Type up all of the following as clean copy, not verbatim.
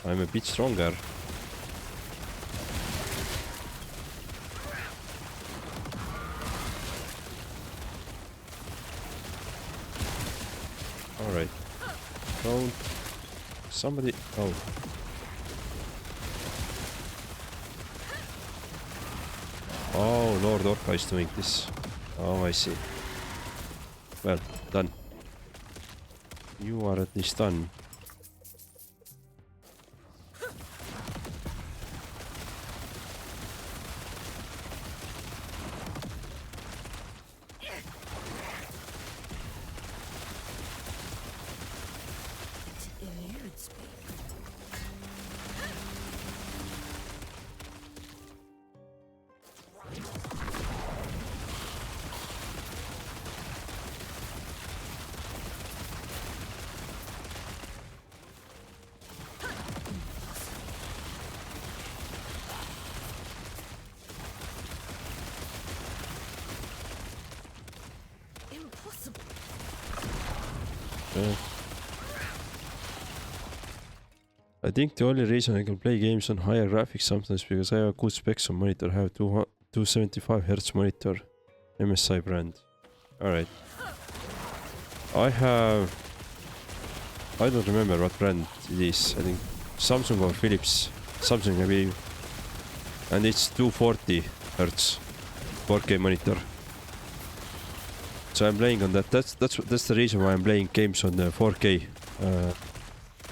I'm a bit stronger. Alright. Don't... Somebody... Oh. Oh, Lord Orca is doing this. Oh, I see. Well, done. You are at least done. I think the only reason I can play games on higher graphics sometimes because I have a good specs on monitor. I have 275 Hz monitor, MSI brand. Alright. I don't remember what brand it is. I think Samsung or Philips. Samsung maybe. And it's 240 Hz 4K monitor. So I'm playing on that. That's the reason why I'm playing games on the 4K.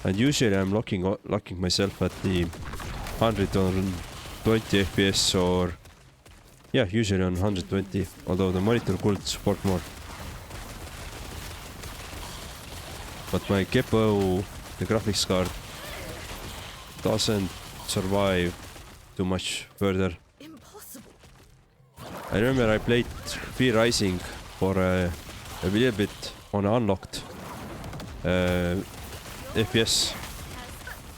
And usually I'm locking myself at the 120 FPS or yeah, usually on 120. Although the monitor could support more. But my Kepo, the graphics card, doesn't survive too much further. Impossible. I remember I played Fear Rising for a little bit on unlocked FPS,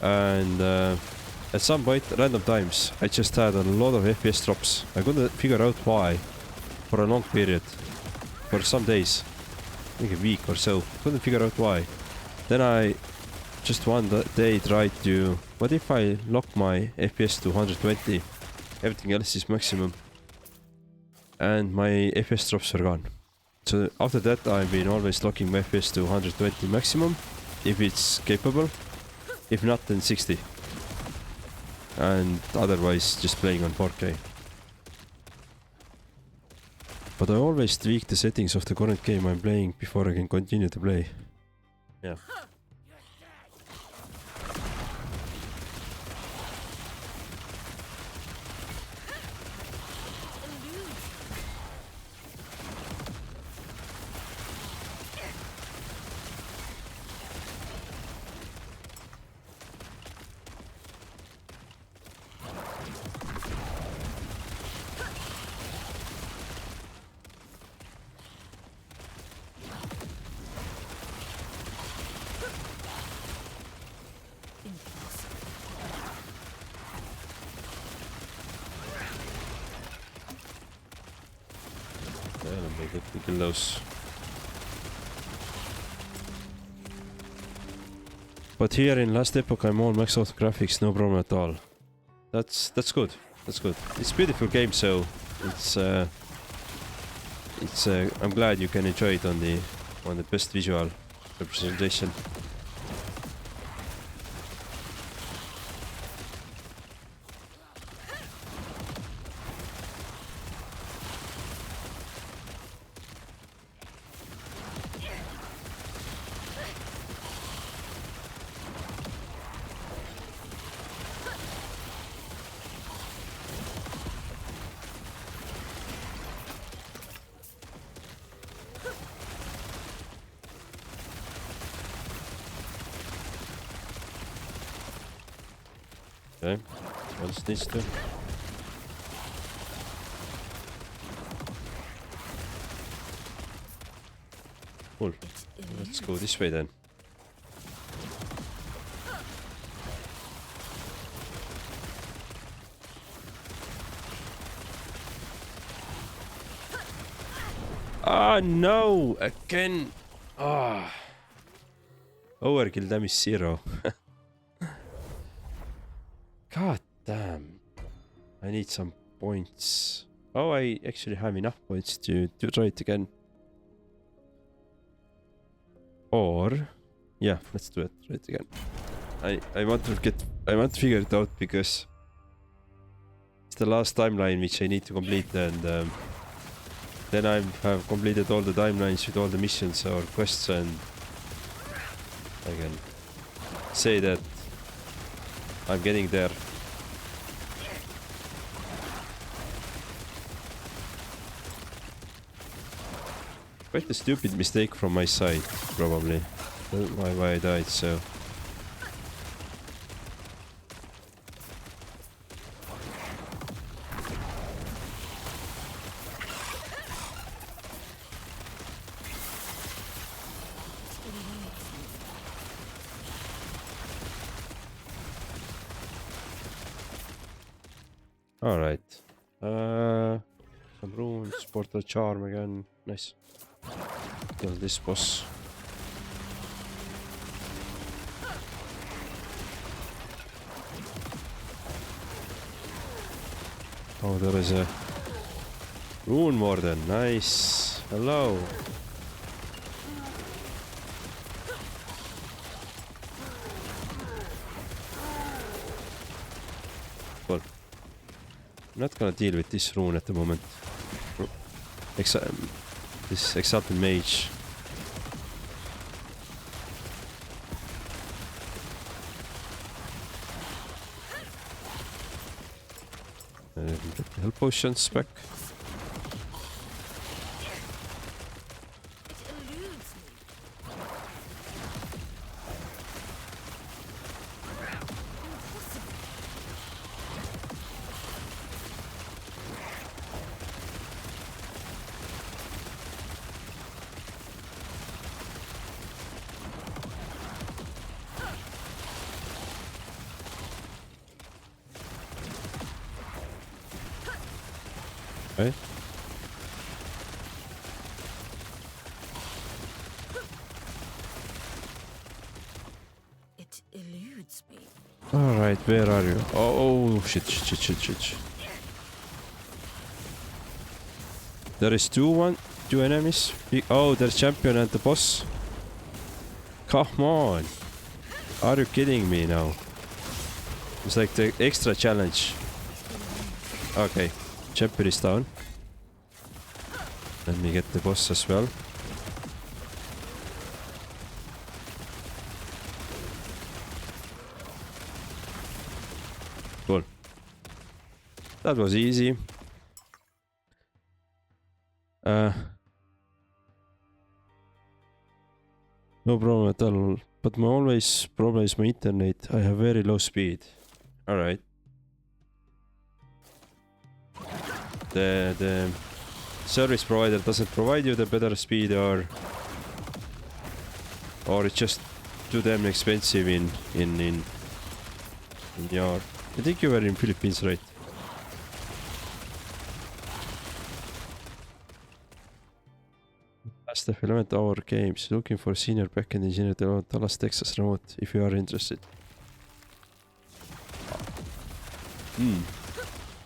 and at some point, random times, I just had a lot of FPS drops. I couldn't figure out why for a long period, for some days, I think a week or so. Couldn't figure out why. Then I just one day tried to, what if I lock my FPS to 120, everything else is maximum, and my FPS drops are gone. So after that I've been always locking my FPS to 120 maximum, if it's capable, if not then 60. And otherwise just playing on 4K. But I always tweak the settings of the current game I'm playing before I can continue to play. Yeah. Kill those. But here in Last Epoch I'm all maxed out graphics, no problem at all. That's good. That's good. It's a beautiful game, so it's I'm glad you can enjoy it on the best visual representation. Okay, what's this do? Cool. Let's go this way then. Ah, no! Again! Ah! Overkill damage 0. God damn. I need some points. Oh, I actually have enough points to try it again. Or yeah, let's do it. Try it again. I want to figure it out because it's the last timeline which I need to complete, and then I have completed all the timelines with all the missions or quests, and I can say that I'm getting there. Quite a stupid mistake from my side, probably. Why I died, so... Alright. Some runes, portal charm again. Nice. Kill this boss. Oh, there is a rune warden. Nice. Hello. Well, I'm not gonna deal with this rune at the moment. This exalted mage. Get the health potions back. Right? It eludes me. Alright, where are you? Oh, shit. There is two enemies. Oh, there's champion and the boss. Come on. Are you kidding me now? It's like the extra challenge. Okay, champion is down. Let me get the boss as well. Cool. That was easy. No problem at all. But my always problem is my internet. I have very low speed. Alright. The service provider doesn't provide you the better speed, or it's just too damn expensive in your... I think you were in Philippines, right? Last Epoch 11-hour games. Looking for senior backend engineer to Dallas, Texas remote if you are interested.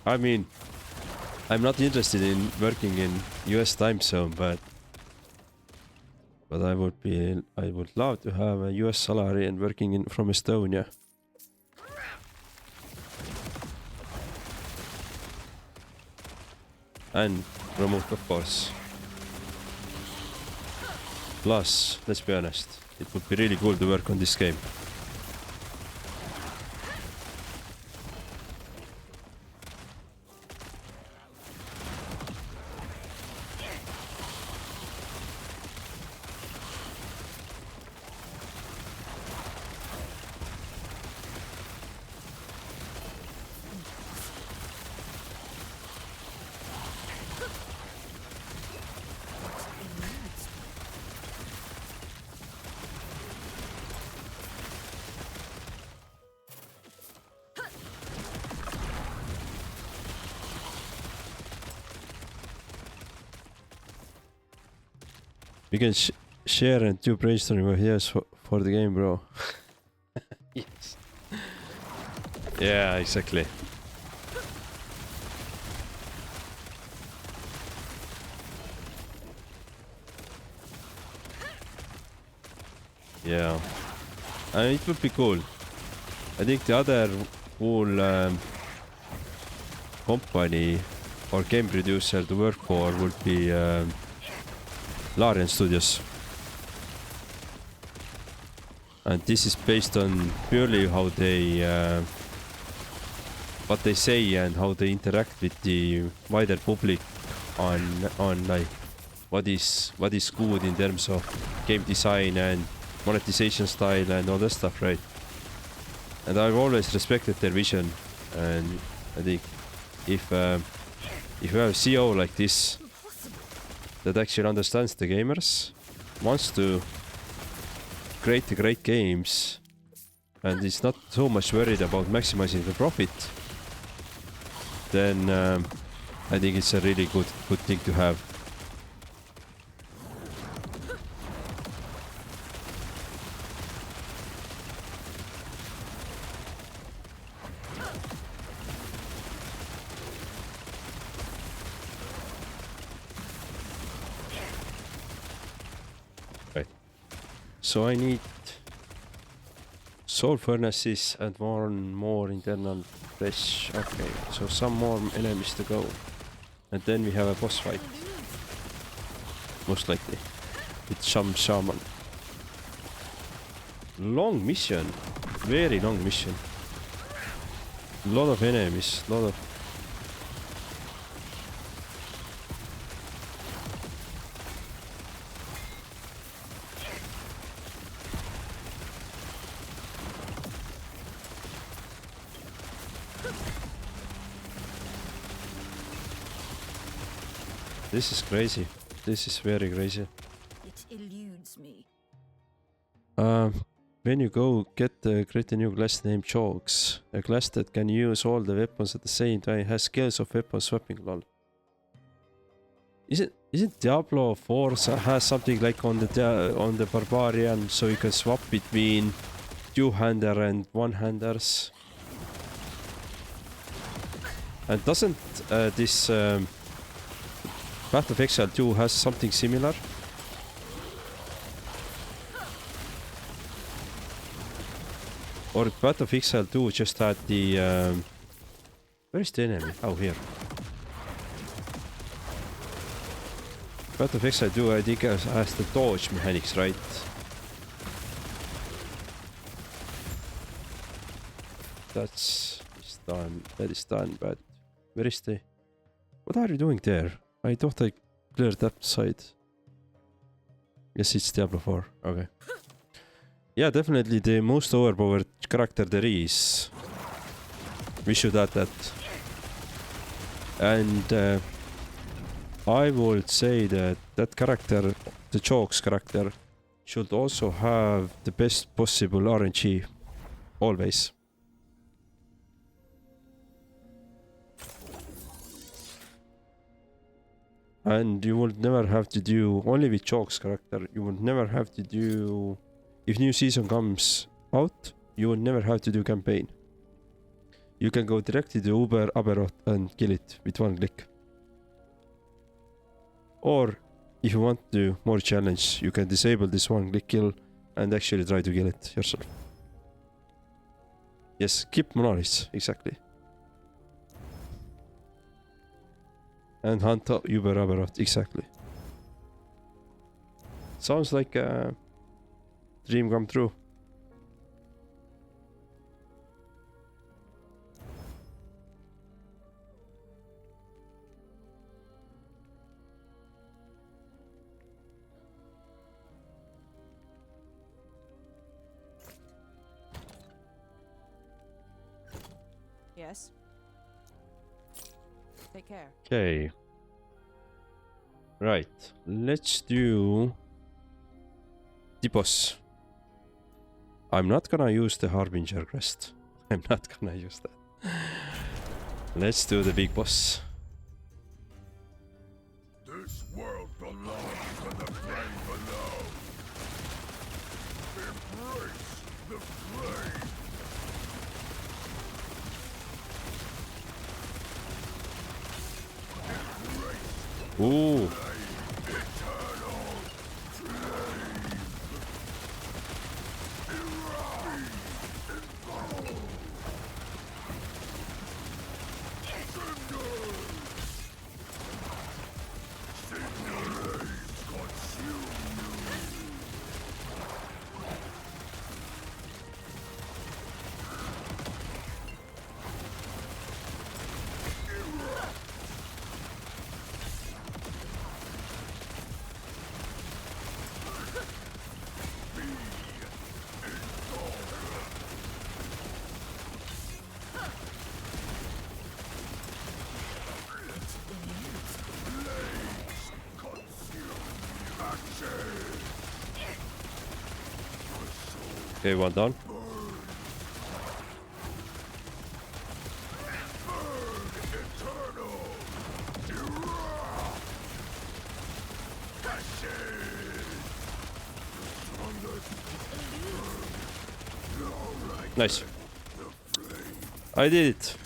I mean, I'm not interested in working in US time zone, but I would love to have a US salary and working from Estonia. And remote, of course. Plus, let's be honest, it would be really cool to work on this game. We can share and do brainstorming ideas for the game, bro. Yes. Yeah, exactly. Yeah. It would be cool. I think the other cool company or game producer to work for would be Larian Studios. And this is based on purely how they what they say and how they interact with the wider public on like what is good in terms of game design and monetization style and all that stuff, right? And I've always respected their vision, and I think if you have a CEO like this that actually understands the gamers, wants to create the great games, and is not so much worried about maximizing the profit, then I think it's a really good thing to have. Right. So I need soul furnaces and one more internal flesh. Okay, so some more enemies to go. And then we have a boss fight. Most likely. With some shaman. Long mission. Very long mission. Lot of enemies. Lot of... This is crazy. This is very crazy. It eludes me. When you go create a new class named Jogs. A class that can use all the weapons at the same time, has skills of weapon swapping. Lol. Isn't Diablo 4 has something like on the barbarian, so you can swap between two-hander and one-handers? And doesn't this Path of Exile 2 has something similar? Or Path of Exile 2 just had the... where is the enemy? Oh, here. Path of Exile 2 I think has the dodge mechanics, right? That's done. That is done, but where is the... What are you doing there? I thought I cleared that side. Yes, it's Diablo 4. Okay. Yeah, definitely the most overpowered character there is. We should add that. And I would say that that character, the Jogs character, should also have the best possible RNG. Always. And you will never have to do, only with Jogs character, you will never have to do, if new season comes out, you will never have to do campaign. You can go directly to Uber Aberot and kill it with one click. Or, if you want to do more challenge, you can disable this one click kill and actually try to kill it yourself. Yes, keep Monolith, exactly. And hunt Uber Aberot, exactly. Sounds like a dream come true. Yes. Take care. Okay. Right. Let's do the boss. I'm not gonna use the Harbinger crest. I'm not gonna use that. Let's do the big boss. This world belongs to the flame below. Embrace the flame. Ooh. Okay, one down. Nice. I did it.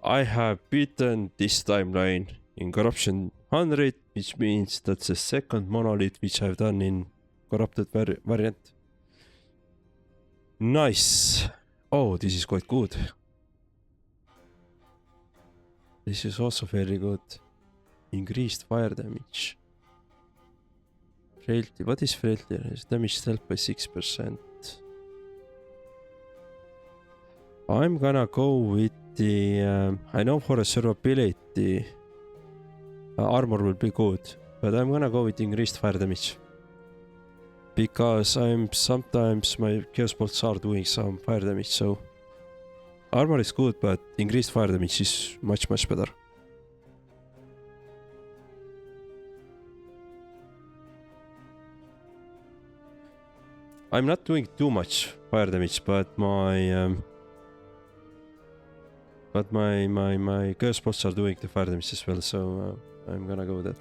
I have beaten this timeline in Corruption 100, which means that's the second Monolith which I've done in Corrupted variant. Nice. Oh, this is quite good. This is also very good. Increased fire damage. Frailty. What is frailty? Damage dealt by 6%. I'm gonna go with the... I know for a survivability armor will be good, but I'm gonna go with increased fire damage. Because sometimes my chaos bolts are doing some fire damage, so... Armor is good, but increased fire damage is much better. I'm not doing too much fire damage, but my chaos bolts are doing the fire damage as well, so I'm gonna go with that.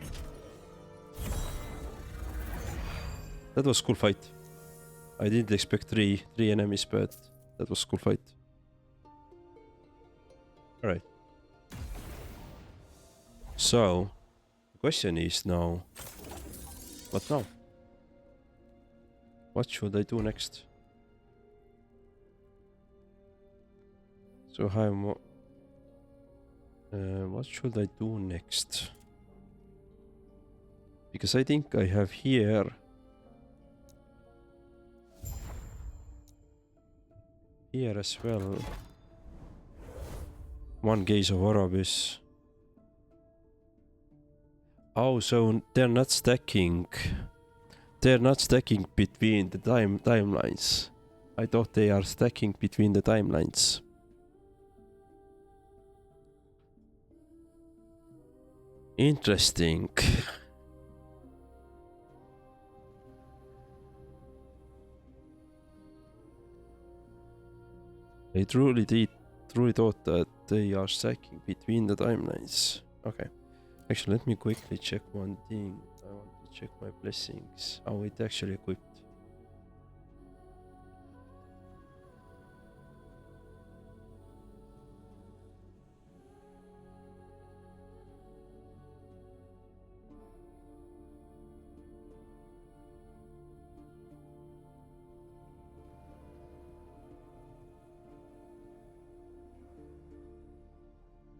That was a cool fight. I didn't expect three enemies, but that was a cool fight. Alright. So, the question is now... What now? What should I do next? So what should I do next? Because I think I have here as well one gaze of Orobis. Oh, so they're not stacking. They're not stacking between the timelines. I thought they are stacking between the timelines. Interesting. I truly thought that they are stacking between the timelines. Okay. Actually, let me quickly check one thing. I want to check my blessings. Oh, it actually equipped.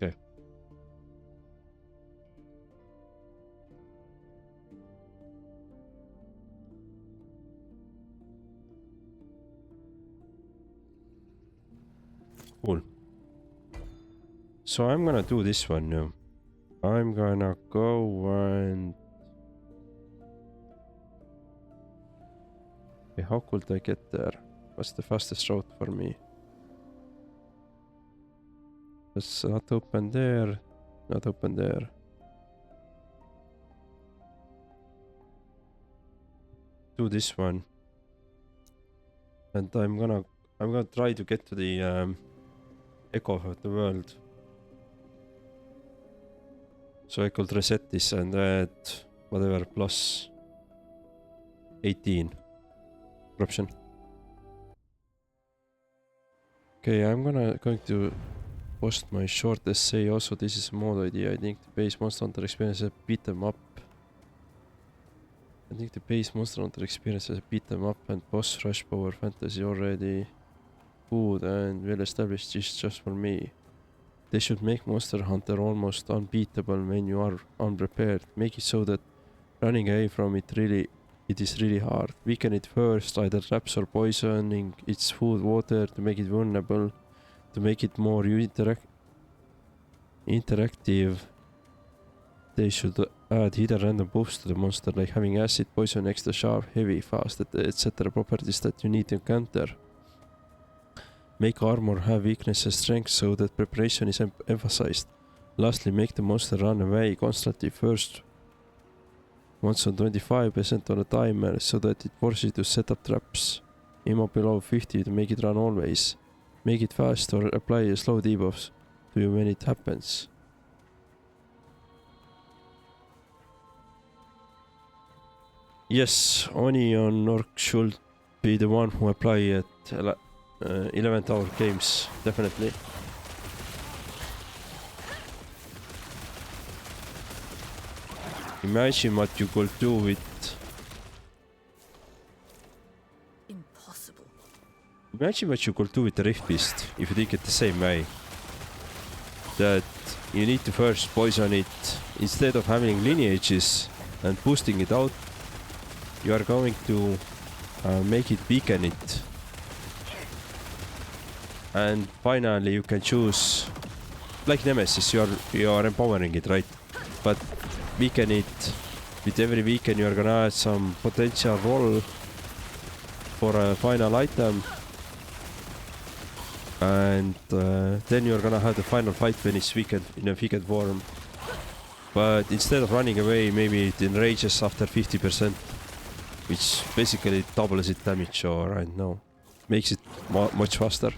Okay. Cool. So I'm gonna do this one now. I'm gonna go and... Okay, how could I get there? What's the fastest route for me? It's not open there. Not open there. Do this one. And I'm gonna try to get to the echo of the world. So I could reset this and add whatever plus 18 corruption. Okay, I'm going to post my short essay. Also, this is a mod idea. I think the base Monster Hunter experience is a beat 'em up. I think the base Monster Hunter experience as a beat 'em up and boss rush power fantasy already good and well established is just for me. They should make Monster Hunter almost unbeatable when you are unprepared. Make it so that running away from it is really hard. Weaken it first, either traps or poisoning its food, water to make it vulnerable, to make it more interactive. They should add hidden random buffs to the monster, like having acid, poison, extra sharp, heavy, fast, etc. properties that you need to encounter. Make armor have weakness and strength so that preparation is emphasized. Lastly, make the monster run away constantly first once on 25% on a timer so that it forces you to set up traps. Aim up below 50 to make it run always. Make it fast or apply a slow debuffs to you when it happens. Yes, Onion Orc should be the one who apply at 11th hour games, definitely. Imagine what you could do with... Impossible. Imagine what you could do with the Rift Beast if you did it the same way. That you need to first poison it instead of having lineages and boosting it out. You are going to make it weaken it. And finally you can choose, like Nemesis, you are empowering it, right? But weaken it. With every weaken you are gonna add some potential roll for a final item. And then you're gonna have the final fight when it's weakened in a weakened form. But instead of running away, maybe it enrages after 50%, which basically doubles its damage, or I don't know, makes it much faster.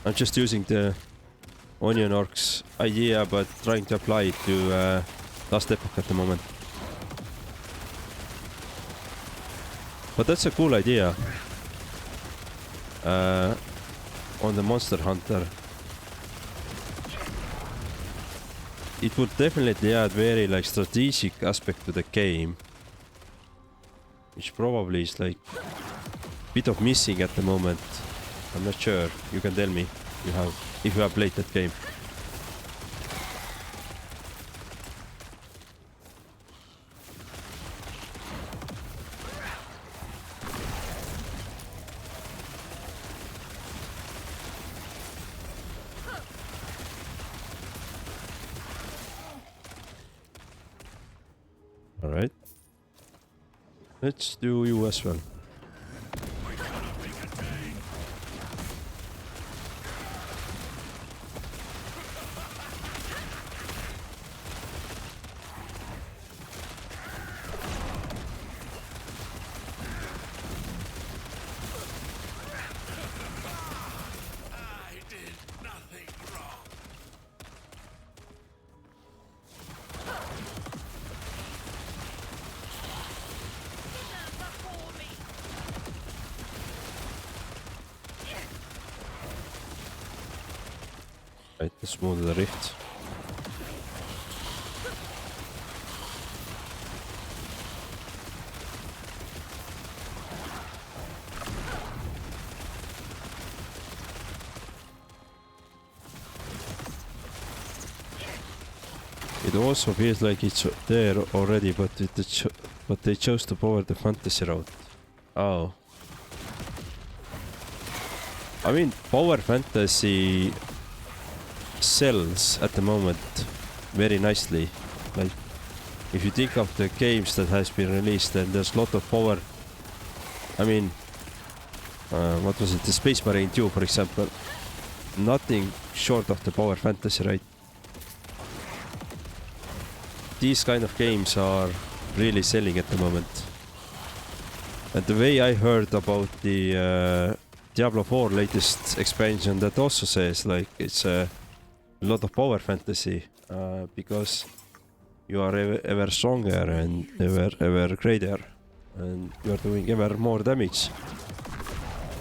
I'm just using the Onion Orcs idea, but trying to apply it to Last Epoch at the moment. But that's a cool idea on the Monster Hunter. It would definitely add very like strategic aspect to the game, which probably is like a bit of missing at the moment. I'm not sure. You can tell me if you have played that game. All right. Let's do you as well. Right, let's move to the rift. It also feels like it's there already, but they chose to power the fantasy route. Oh. I mean, power fantasy sells at the moment very nicely. Like, if you think of the games that has been released, then there's a lot of power. I mean, what was it? The Space Marine 2, for example. Nothing short of the power fantasy, right? These kind of games are really selling at the moment. And the way I heard about the Diablo 4 latest expansion, that also says like it's a lot of power fantasy, because you are ever stronger and ever greater, and you are doing ever more damage.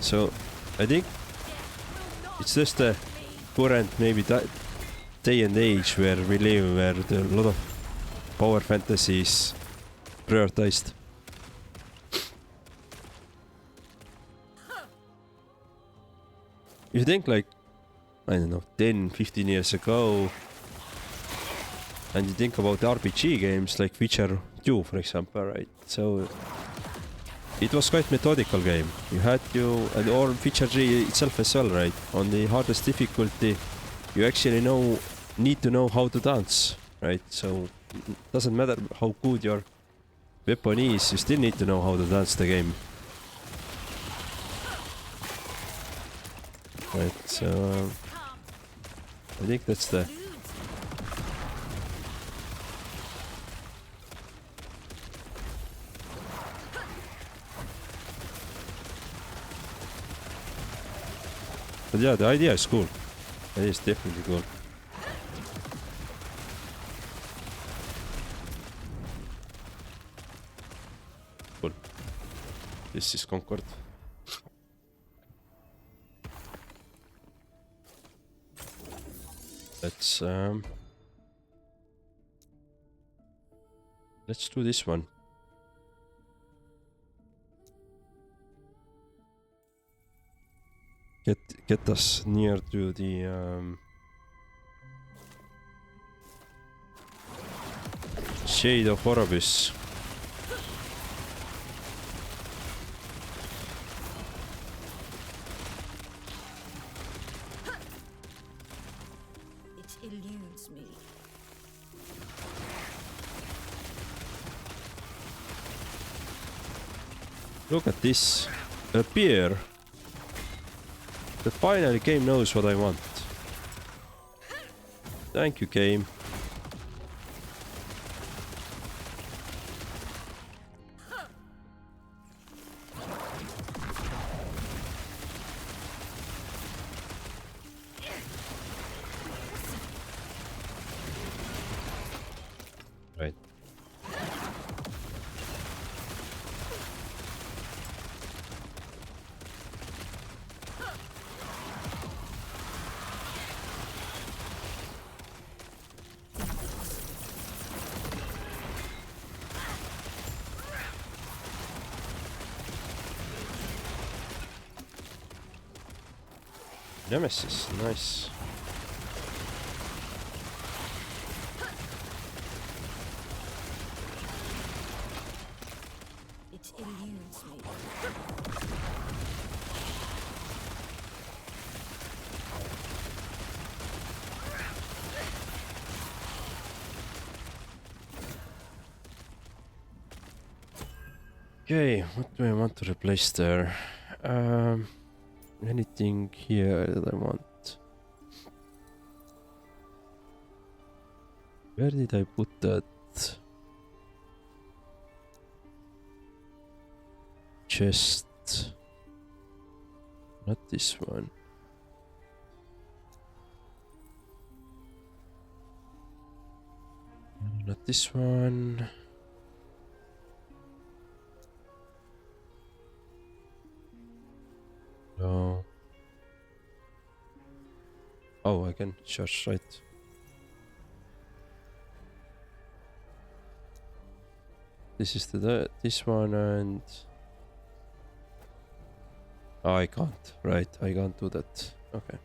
So I think it's just the current maybe that day and age where we live, where a lot of power fantasy is prioritized. You think like, I don't know, 10, 15 years ago, and you think about RPG games like Witcher 2, for example, right? So it was quite methodical game. You had to, and or Witcher 3 itself as well, right? On the hardest difficulty, you actually need to know how to dance, right? So it doesn't matter how good your weapon is, you still need to know how to dance the game. Right, so I think that's the... But yeah, the idea is cool. It is definitely cool. Cool. This is Concord. Let's do this one. Get us near to the Shade of Horribus. It eludes me. Look at this. A beer. The finally game knows what I want. Thank you, game. Right. Nemesis, nice. It eludes me. Okay, what do I want to replace there? Anything here that I want? Where did I put that? Chest. Not this one. Not this one. No. Oh, I can charge, right. This is this one, and oh, I can't. Right, I can't do that. Okay.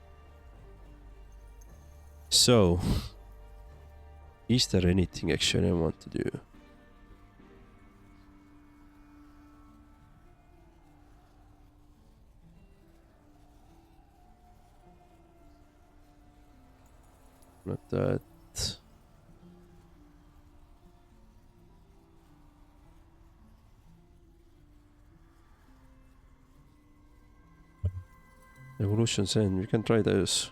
So, is there anything actually I want to do? Not that. Evolution's End, we can try those.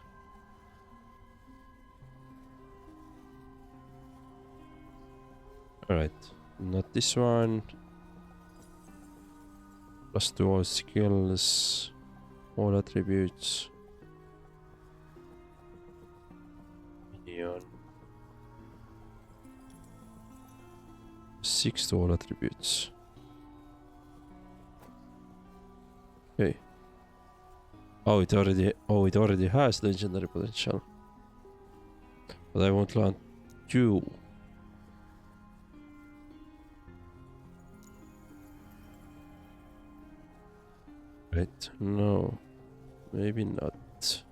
Alright, not this one. Plus 2 all skills, all attributes. Minion. 6 to all attributes. Okay. Oh, it already has legendary potential. But I won't land you. Wait, no. Maybe not.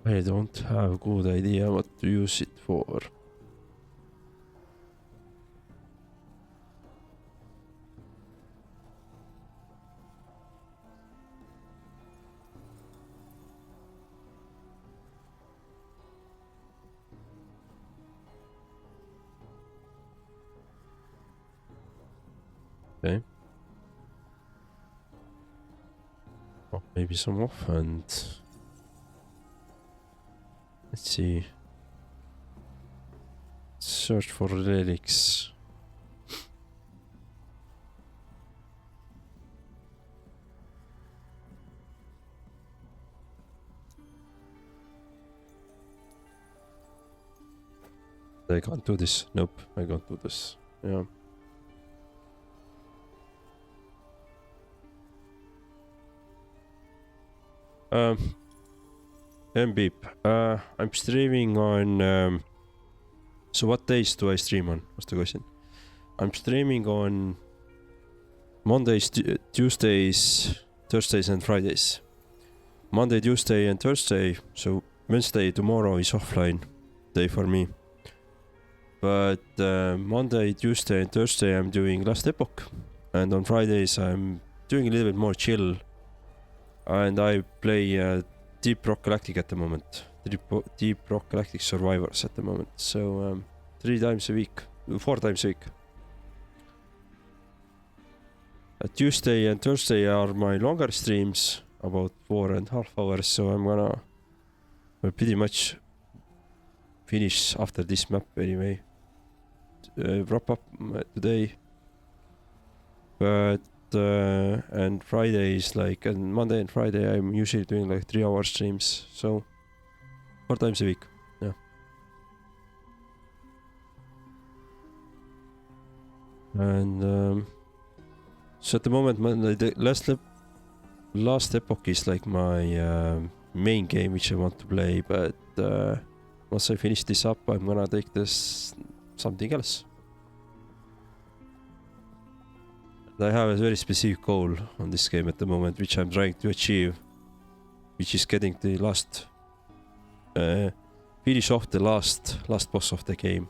I don't have a good idea what to use it for. Okay. Oh, maybe some offhand. Let's see. Search for relics. I can't do this. Nope, I can't do this. Yeah. Beep. I'm streaming on. So what days do I stream on? What's the question? I'm streaming on Mondays, Tuesdays, Thursdays, and Fridays. Monday, Tuesday, and Thursday. So Wednesday, tomorrow is offline day for me. But Monday, Tuesday, and Thursday I'm doing Last Epoch, and on Fridays I'm doing a little bit more chill. And I play Deep Rock Galactic at the moment. Deep Rock Galactic Survivors at the moment. So 4 times a week. Tuesday and Thursday are my longer streams, about 4.5 hours. So I'm gonna pretty much finish after this map anyway. Wrap up today. But and Fridays, like, and Monday and Friday I'm usually doing like 3-hour streams, so 4 times a week. Yeah. And so at the moment the Last Epoch is like my main game which I want to play, but once I finish this up I'm gonna take this something else. I have a very specific goal on this game at the moment, which I'm trying to achieve, which is getting the last, finish off the last boss of the game.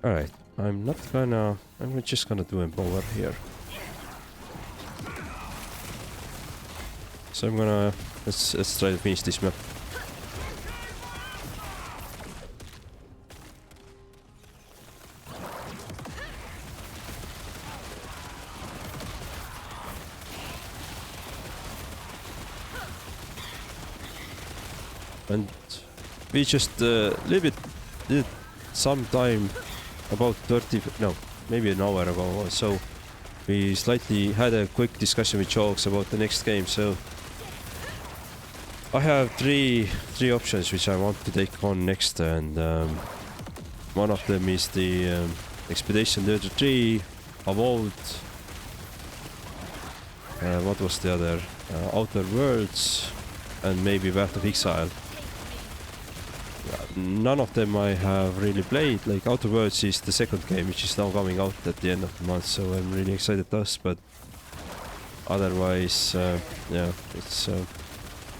Alright, I'm just gonna do Empower here. So I'm gonna, let's try to finish this map. And we just did some time, about 30, no, maybe an hour ago or so. We slightly had a quick discussion with Jokes about the next game. So I have three options which I want to take on next, and one of them is the Expedition 33, Evolved. What was the other? Outer Worlds, and maybe Path of Exile. None of them I have really played. Like Outer Worlds is the second game, which is now coming out at the end of the month, so I'm really excited to us. But otherwise, yeah, it's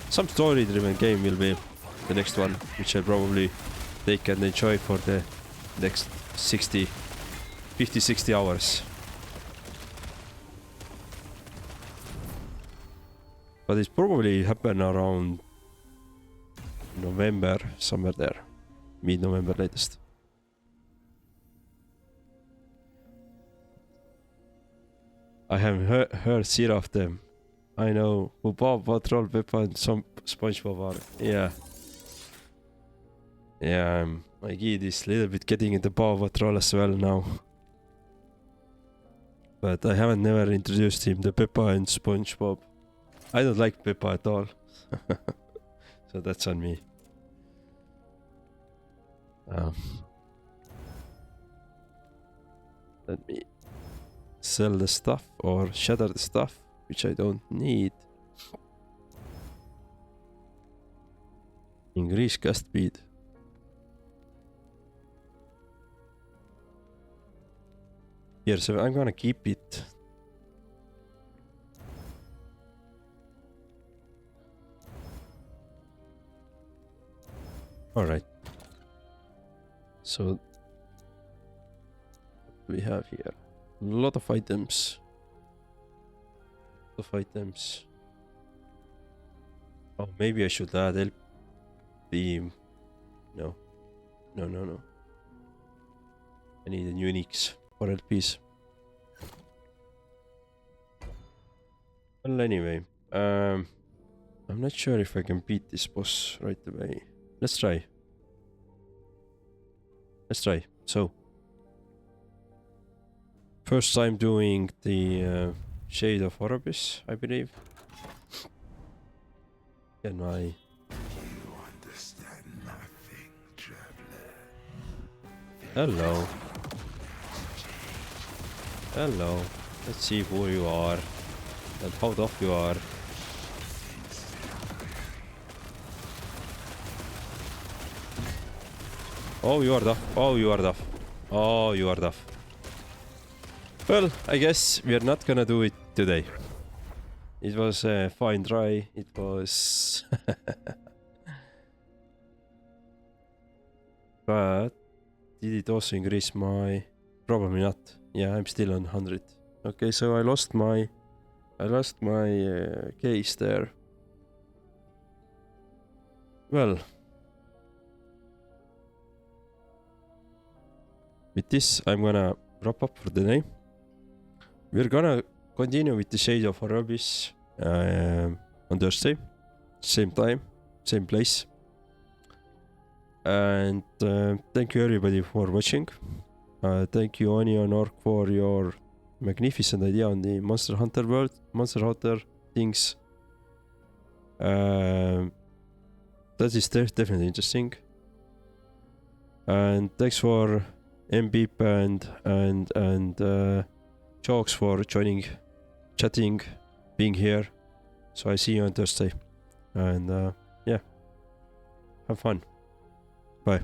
some story-driven game will be the next one, which I'll probably take and enjoy for the next 50-60 hours. But it's probably happen around November, somewhere there. Mid-November latest. I have heard zero of them. I know who Bob, Patrol, Peppa, and some SpongeBob are. Yeah. Yeah, my kid is a little bit getting into Paw Patrol as well now. But I haven't never introduced him to Peppa and SpongeBob. I don't like Peppa at all. So that's on me. Uh, Let me sell the stuff or shatter the stuff which I don't need. Increase cast speed. Here, so I'm gonna keep it. Alright. So what do we have here? A lot of items. Oh, maybe I should add help beam. No. No. I need a uniques for LPs. Well, anyway, I'm not sure if I can beat this boss right away. Let's try. So, first time doing the Shade of Orbis, I believe. Can I? You understand nothing, traveler. Hello. Let's see who you are and how tough you are. Oh, you are tough. Well, I guess we are not gonna do it today. It was a fine try. It was... But did it also increase my... Probably not. Yeah, I'm still on 100. Okay, so I lost my case there. Well, with this, I'm gonna wrap up for the day. We're gonna continue with the Shade of Arabis on Thursday. Same time, same place. And thank you everybody for watching. Thank you Onion Orc for your magnificent idea on the Monster Hunter world, Monster Hunter things. That is definitely interesting. And thanks for MBeep and Jokes for joining, chatting, being here. So I see you on Thursday. And yeah, have fun. Bye.